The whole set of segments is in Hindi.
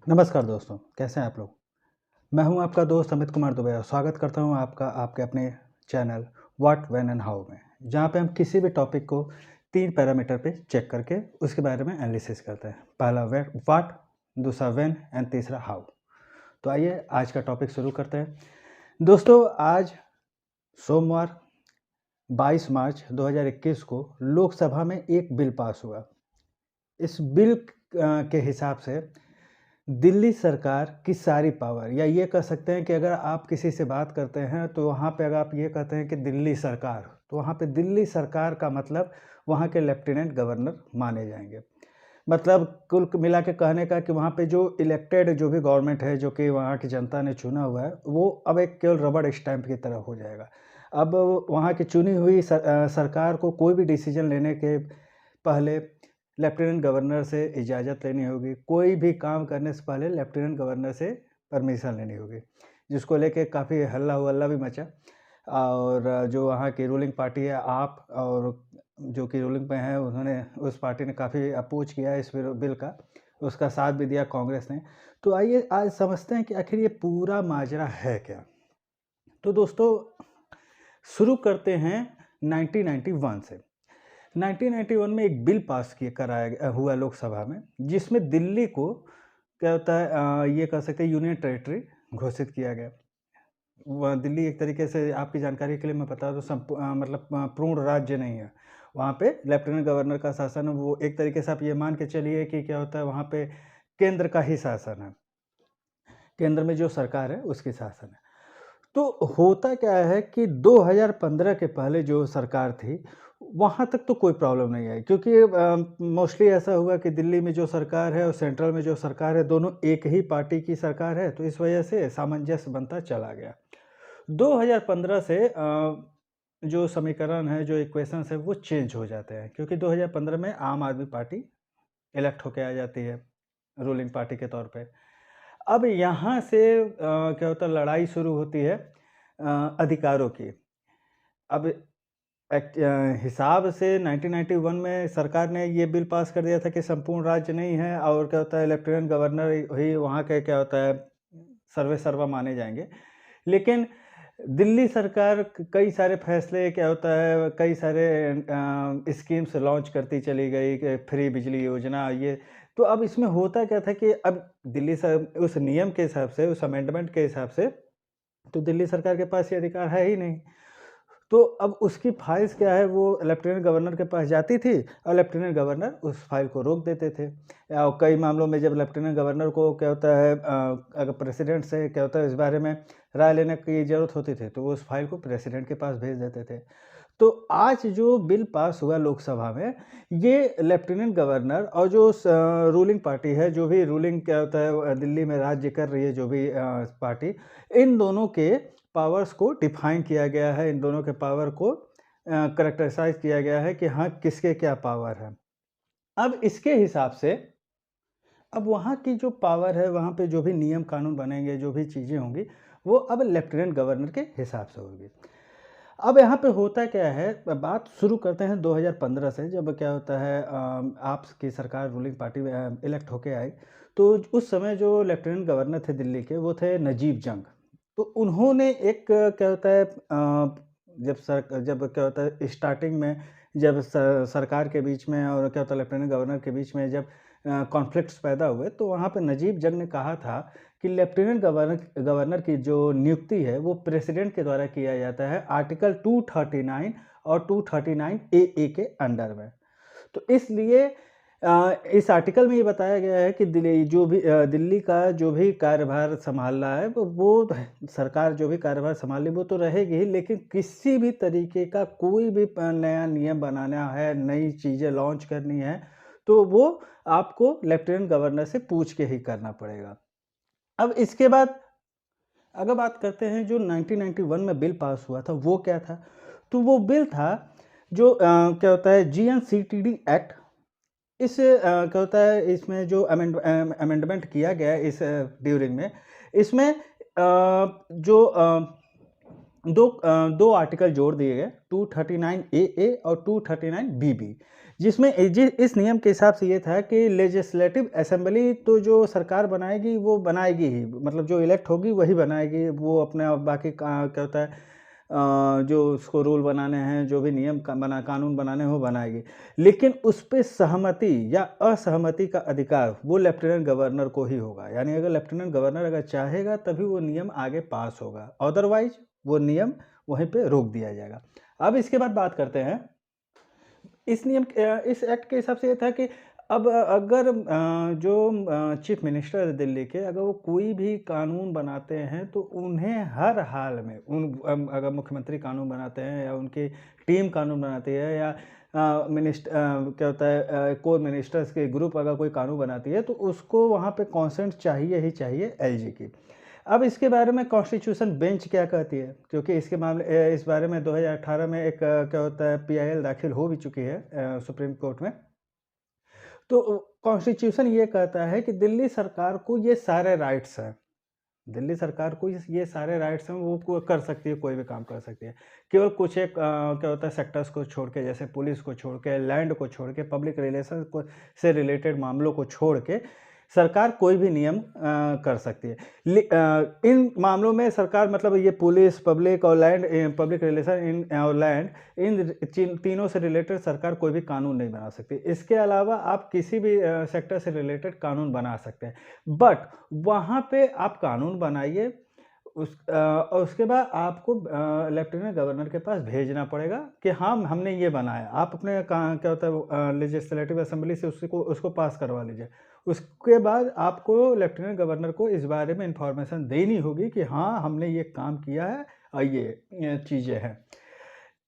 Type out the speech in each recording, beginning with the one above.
नमस्कार दोस्तों, कैसे हैं आप लोग? मैं हूं आपका दोस्त अमित कुमार दुबे और स्वागत करता हूं आपका आपके अपने channel what, when and how में, जहां पे हम किसी भी टॉपिक को 3 पैरामीटर पे चेक करके उसके बारे में एनालिसिस करते हैं। पहला व्हाट, दूसरा व्हेन एंड तीसरा हाउ। तो आइए आज का टॉपिक शुरू करते हैं। दोस्तों, आज सोमवार 22 मार्च 2021 को लोकसभा में एक बिल पास हुआ। इस बिल के हिसाब से दिल्ली सरकार की सारी पावर, या ये कह सकते हैं कि अगर आप किसी से बात करते हैं तो वहाँ पे अगर आप ये कहते हैं कि दिल्ली सरकार, तो वहाँ पे दिल्ली सरकार का मतलब वहाँ के लेफ्टिनेंट गवर्नर माने जाएंगे। मतलब कुल मिला के कहने का कि वहाँ पे जो इलेक्टेड जो भी गवर्नमेंट है, जो कि वहाँ की जनता ने चुना हुआ है, वो अब एक केवल रबड़ स्टैंप की तरह हो जाएगा। अब वहाँ की चुनी हुई सरकार को कोई भी डिसीजन लेने के पहले लेफ्टिनेंट गवर्नर से इजाज़त लेनी होगी। कोई भी काम करने से पहले लेफ्टिनेंट गवर्नर से परमिशन लेनी होगी, जिसको लेके काफ़ी हल्ला-गुल्ला भी मचा। और जो वहाँ की रूलिंग पार्टी है आप, और जो कि रूलिंग में है, उन्होंने उस पार्टी ने काफ़ी अपोज किया इस बिल का, उसका साथ भी दिया कांग्रेस ने। तो आइए आज समझते हैं कि आखिर ये पूरा माजरा है क्या? तो दोस्तों, शुरू करते हैं 1991 से। 1991 में एक बिल पास किया कराया हुआ लोकसभा में, जिसमें दिल्ली को क्या होता है, ये कह सकते हैं यूनियन टेरिटरी घोषित किया गया। वह दिल्ली एक तरीके से, आपकी जानकारी के लिए मैं बता दूँ, मतलब पूर्ण राज्य नहीं है। वहाँ पे लेफ्टिनेंट गवर्नर का शासन है, वो एक तरीके से आप ये मान के चलिए कि क्या होता है, वहाँ पे केंद्र का ही शासन है। केंद्र में जो सरकार है उसकी शासन है। तो होता क्या है कि 2015 के पहले जो सरकार थी, वहाँ तक तो कोई प्रॉब्लम नहीं आई, क्योंकि मोस्टली ऐसा हुआ कि दिल्ली में जो सरकार है और सेंट्रल में जो सरकार है, दोनों एक ही पार्टी की सरकार है, तो इस वजह से सामंजस्य बनता चला गया। 2015 से जो समीकरण है, जो इक्वेशंस है, वो चेंज हो जाते हैं, क्योंकि 2015 में आम आदमी पार्टी इलेक्ट होके आ जाती है रूलिंग पार्टी के तौर पे। अब यहाँ से क्या होता है, लड़ाई शुरू होती है अधिकारों की। अब हिसाब से 1991 में सरकार ने ये बिल पास कर दिया था कि संपूर्ण राज्य नहीं है, और क्या होता है, लेफ्टिनेंट गवर्नर ही वहाँ के क्या होता है, सर्वे सर्वा माने जाएंगे। लेकिन दिल्ली सरकार कई सारे फैसले, क्या होता है, कई सारे स्कीम्स लॉन्च करती चली गई कि फ्री बिजली योजना ये। तो अब इसमें होता क्या था कि अब दिल्ली सर उस नियम के हिसाब से, उस अमेंडमेंट के हिसाब से, तो दिल्ली सरकार के पास ये अधिकार है ही नहीं। तो अब उसकी फाइल्स क्या है, वो लेफ्टिनेंट गवर्नर के पास जाती थी, और लेफ्टिनेंट गवर्नर उस फाइल को रोक देते थे। या कई मामलों में जब लेफ्टिनेंट गवर्नर को क्या होता है, अगर प्रेसिडेंट से क्या होता है इस बारे में राय लेने की ज़रूरत होती थी, तो वो उस फाइल को प्रेसिडेंट के पास भेज देते थे। तो आज जो बिल पास हुआ लोकसभा में, ये लेफ्टिनेंट गवर्नर और जो रूलिंग पार्टी है, जो भी रूलिंग क्या होता है दिल्ली में राज्य कर रही है, जो भी पार्टी, इन दोनों के पावर्स को डिफाइन किया गया है, इन दोनों के पावर को कैरेक्टराइज़ किया गया है कि हाँ, किसके क्या पावर है। अब इसके हिसाब से, अब वहाँ की जो पावर है, वहाँ पे जो भी नियम कानून बनेंगे, जो भी चीज़ें होंगी, वो अब लेफ्टिनेंट गवर्नर के हिसाब से होगी। अब यहाँ पे होता क्या है, बात शुरू करते हैं 2015 से, जब क्या होता है, आप की सरकार रूलिंग पार्टी इलेक्ट होके आई। तो उस समय जो लेफ्टिनेंट गवर्नर थे दिल्ली के, वो थे नजीब जंग। तो उन्होंने एक क्या होता है, जब क्या होता है स्टार्टिंग में, जब सरकार के बीच में और क्या होता है लेफ्टिनेंट गवर्नर के बीच में जब कॉन्फ्लिक्ट्स पैदा हुए, तो वहाँ पे नजीब जंग ने कहा था कि लेफ्टिनेंट गवर्नर गवर्नर की जो नियुक्ति है, वो प्रेसिडेंट के द्वारा किया जाता है, आर्टिकल 239 और 239 ए के अंडर में। तो इसलिए इस आर्टिकल में ये बताया गया है कि दिल्ली का जो भी कार्यभार संभाल रहा है, वो सरकार जो भी कार्यभार संभाली वो तो रहेगी ही, लेकिन किसी भी तरीके का कोई भी नया नियम बनाना है, नई चीज़ें लॉन्च करनी है, तो वो आपको लेफ्टिनेंट गवर्नर से पूछ के ही करना पड़ेगा। अब इसके बाद अगर बात करते हैं, जो 1991 में बिल पास हुआ था, वो क्या था? तो वो बिल था जो क्या होता है, जीएनसीटीडी एक्ट। क्या होता है, इसमें जो अमेंडमेंट किया गया है इस ड्यूरिंग में, इसमें जो 2 आर्टिकल जोड़ दिए गए, 239 ए और 239 बी। जिसमें इस नियम के हिसाब से ये था कि लेजिस्लेटिव असेंबली तो जो सरकार बनाएगी वो बनाएगी ही, मतलब जो इलेक्ट होगी वही बनाएगी, वो अपना बाकी क्या होता है जो उसको रूल बनाने हैं, जो भी नियम कानून बनाने हैं वो बनाएगी। लेकिन उस पे सहमति या असहमति का अधिकार वो लेफ्टिनेंट गवर्नर को ही होगा। यानी अगर लेफ्टिनेंट गवर्नर अगर चाहेगा तभी वो नियम आगे पास होगा, अदरवाइज़ वो नियम वहीं पे रोक दिया जाएगा। अब इसके बाद बात करते हैं, इस एक्ट के हिसाब से ये था कि अब अगर जो चीफ मिनिस्टर है दिल्ली के, अगर वो कोई भी कानून बनाते हैं तो उन्हें हर हाल में अगर मुख्यमंत्री कानून बनाते हैं या उनकी टीम कानून बनाती है या क्या होता है कोर मिनिस्टर्स के ग्रुप अगर कोई कानून बनाती है तो उसको वहाँ पे कंसेंट चाहिए ही चाहिए एलजी की। अब इसके बारे में कॉन्स्टिट्यूशन बेंच क्या कहती है? क्योंकि इस बारे में 2018 में एक क्या होता है पीआईएल दाखिल हो भी चुकी है सुप्रीम कोर्ट में। तो कॉन्स्टिट्यूशन ये कहता है कि दिल्ली सरकार को ये सारे राइट्स हैं। दिल्ली सरकार को ये सारे राइट्स हैं, वो कर सकती है, कोई भी काम कर सकती है। केवल कुछ एक क्या होता है सेक्टर्स को छोड़ के, जैसे पुलिस को छोड़ के, लैंड को छोड़ के, पब्लिक रिलेशन को से रिलेटेड मामलों को छोड़ के सरकार कोई भी नियम कर सकती है। इन मामलों में सरकार मतलब ये पुलिस, पब्लिक और लैंड, पब्लिक रिलेशन इन और लैंड, इन तीनों से रिलेटेड सरकार कोई भी कानून नहीं बना सकती। इसके अलावा आप किसी भी सेक्टर से रिलेटेड कानून बना सकते हैं। बट वहाँ पे आप कानून बनाइए, और उसके बाद आपको लेफ्टिनेंट गवर्नर के पास भेजना पड़ेगा कि हाँ हमने ये बनाया। आप अपने क्या होता है लेजिस्लेटिव असेंबली से उसको पास करवा लीजिए। उसके बाद आपको लेफ्टिनेंट गवर्नर को इस बारे में इंफॉर्मेशन देनी होगी कि हाँ हमने ये काम किया है और ये चीज़ें हैं।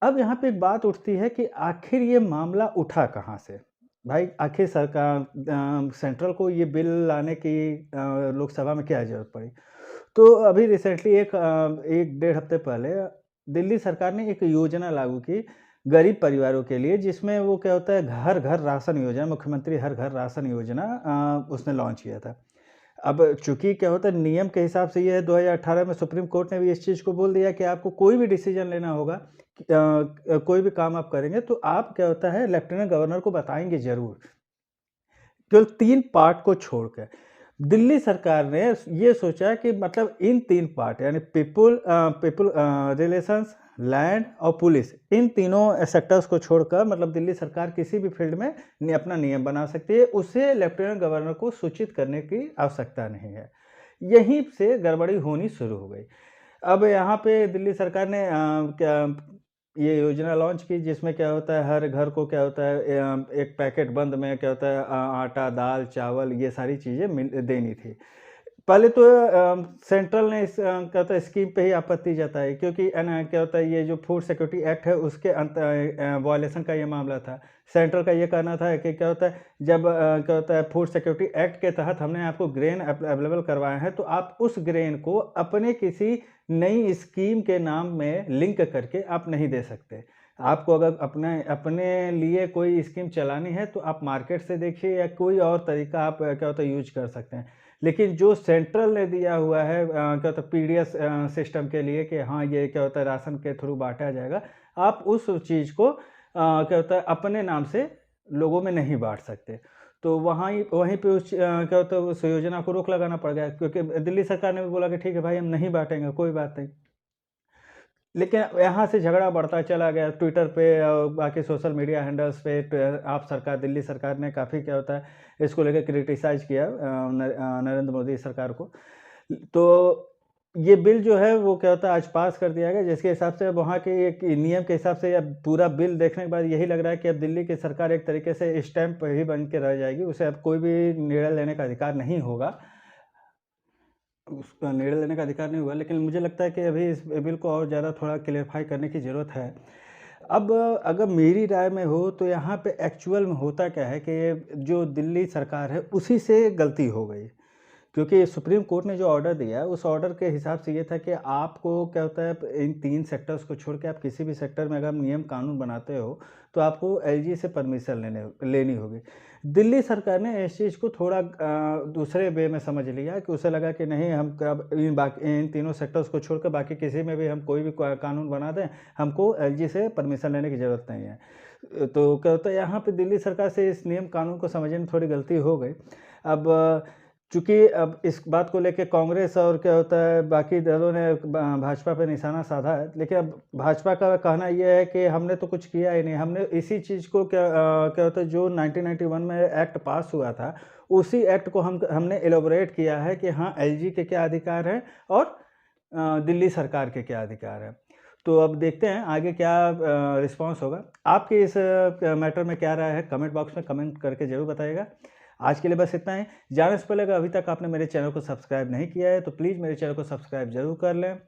अब यहाँ पे एक बात उठती है कि आखिर ये मामला उठा कहाँ से? भाई आखिर सरकार सेंट्रल को ये बिल लाने की लोकसभा में क्या ज़रूरत पड़ी? तो अभी रिसेंटली 1 डेढ़ हफ्ते पहले दिल्ली सरकार ने एक योजना लागू की गरीब परिवारों के लिए, जिसमें वो क्या होता है घर-घर राशन योजना, मुख्यमंत्री हर घर राशन योजना उसने लॉन्च किया था। अब चूँकि क्या होता है नियम के हिसाब से ये है 2018 में सुप्रीम कोर्ट ने भी इस चीज़ को बोल दिया कि आपको कोई भी डिसीज़न लेना होगा कोई भी काम आप करेंगे तो आप क्या होता है लेफ्टिनेंट गवर्नर को बताएँगे ज़रूर। केवल 3 पार्ट को छोड़ के। दिल्ली सरकार ने ये सोचा कि मतलब इन 3 पार्ट यानी पीपल रिलेशंस, लैंड और पुलिस, इन तीनों सेक्टर्स को छोड़कर मतलब दिल्ली सरकार किसी भी फील्ड में अपना नियम बना सकती है। उसे लेफ्टिनेंट गवर्नर को सूचित करने की आवश्यकता नहीं है। यहीं से गड़बड़ी होनी शुरू हो गई। अब यहाँ पे दिल्ली सरकार ने क्या ये योजना लॉन्च की, जिसमें क्या होता है हर घर को क्या होता है एक पैकेट बंद में क्या होता है आटा, दाल, चावल ये सारी चीज़ें देनी थी। पहले तो सेंट्रल ने क्या होता है स्कीम पे ही आपत्ति जताई, क्योंकि क्या होता है ये जो फूड सिक्योरिटी एक्ट है उसके वायलेशन का ये मामला था। सेंट्रल का ये कहना था कि क्या होता है जब क्या होता है फूड सिक्योरिटी एक्ट के तहत हमने आपको ग्रेन अवेलेबल करवाए हैं, तो आप उस ग्रेन को अपने किसी नई स्कीम के नाम में लिंक करके आप नहीं दे सकते। आपको अगर अपने लिए कोई स्कीम चलानी है तो आप मार्केट से देखिए या कोई और तरीका आप क्या होता है यूज़ कर सकते हैं। लेकिन जो सेंट्रल ने दिया हुआ है क्या होता है पीडीएस सिस्टम के लिए कि हाँ ये क्या होता है राशन के थ्रू बाँटा जाएगा, आप उस चीज़ को क्या होता है अपने नाम से लोगों में नहीं बाँट सकते। तो वहीं पे क्या होता है उस योजना को रोक लगाना पड़ गया, क्योंकि दिल्ली सरकार ने भी बोला कि ठीक है भाई हम नहीं बाँटेंगे, कोई बात नहीं। लेकिन यहाँ से झगड़ा बढ़ता चला गया ट्विटर पे और बाकी सोशल मीडिया हैंडल्स पे। आप सरकार दिल्ली सरकार ने काफ़ी क्या होता है इसको लेकर क्रिटिसाइज़ किया नरेंद्र मोदी सरकार को। तो ये बिल जो है वो क्या होता है आज पास कर दिया गया, जिसके हिसाब से अब वहाँ के एक नियम के हिसाब से अब पूरा बिल देखने के बाद यही लग रहा है कि अब दिल्ली की सरकार एक तरीके से स्टैम्प ही बन के रह जाएगी, उसे अब कोई भी निर्णय लेने का अधिकार नहीं होगा। उसका निर्णय लेने का अधिकार नहीं हुआ, लेकिन मुझे लगता है कि अभी इस बिल को और ज़्यादा थोड़ा क्लेरिफ़ाई करने की ज़रूरत है। अब अगर मेरी राय में हो तो यहाँ पे एक्चुअल में होता क्या है कि जो दिल्ली सरकार है उसी से गलती हो गई। क्योंकि सुप्रीम कोर्ट ने जो ऑर्डर दिया उस ऑर्डर के हिसाब से ये था कि आपको क्या होता है इन 3 सेक्टर्स को छोड़ के आप किसी भी सेक्टर में अगर नियम कानून बनाते हो तो आपको एलजी से परमिशन लेनी होगी। दिल्ली सरकार ने इस चीज़ को थोड़ा दूसरे वे में समझ लिया कि उसे लगा कि नहीं हम अब इन तीनों सेक्टर्स को छोड़कर बाकी किसी में भी हम कोई भी कानून बना दें, हमको एलजी से परमिशन लेने की ज़रूरत नहीं है। तो क्या होता है, यहाँ पे दिल्ली सरकार से इस नियम कानून को समझने में थोड़ी गलती हो गई। अब चूँकि अब इस बात को लेके कांग्रेस और क्या होता है बाकी दलों ने भाजपा पे निशाना साधा है, लेकिन अब भाजपा का कहना ये है कि हमने तो कुछ किया ही नहीं, हमने इसी चीज़ को क्या होता है, जो 1991 में एक्ट पास हुआ था, उसी एक्ट को हमने एलैबोरेट किया है कि हाँ, एलजी के क्या अधिकार हैं और दिल्ली सरकार के क्या अधिकार हैं। तो अब देखते हैं आगे क्या रिस्पॉन्स होगा। आपकी इस मैटर में क्या राय है, कमेंट बॉक्स में कमेंट करके ज़रूर बताइएगा। आज के लिए बस इतना ही। जाने से पहले अगर अभी तक आपने मेरे चैनल को सब्सक्राइब नहीं किया है तो प्लीज़ मेरे चैनल को सब्सक्राइब ज़रूर कर लें,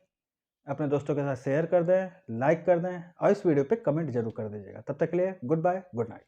अपने दोस्तों के साथ शेयर कर दें, लाइक कर दें और इस वीडियो पे कमेंट ज़रूर कर दीजिएगा। तब तक के लिए गुड बाय, गुड नाइट।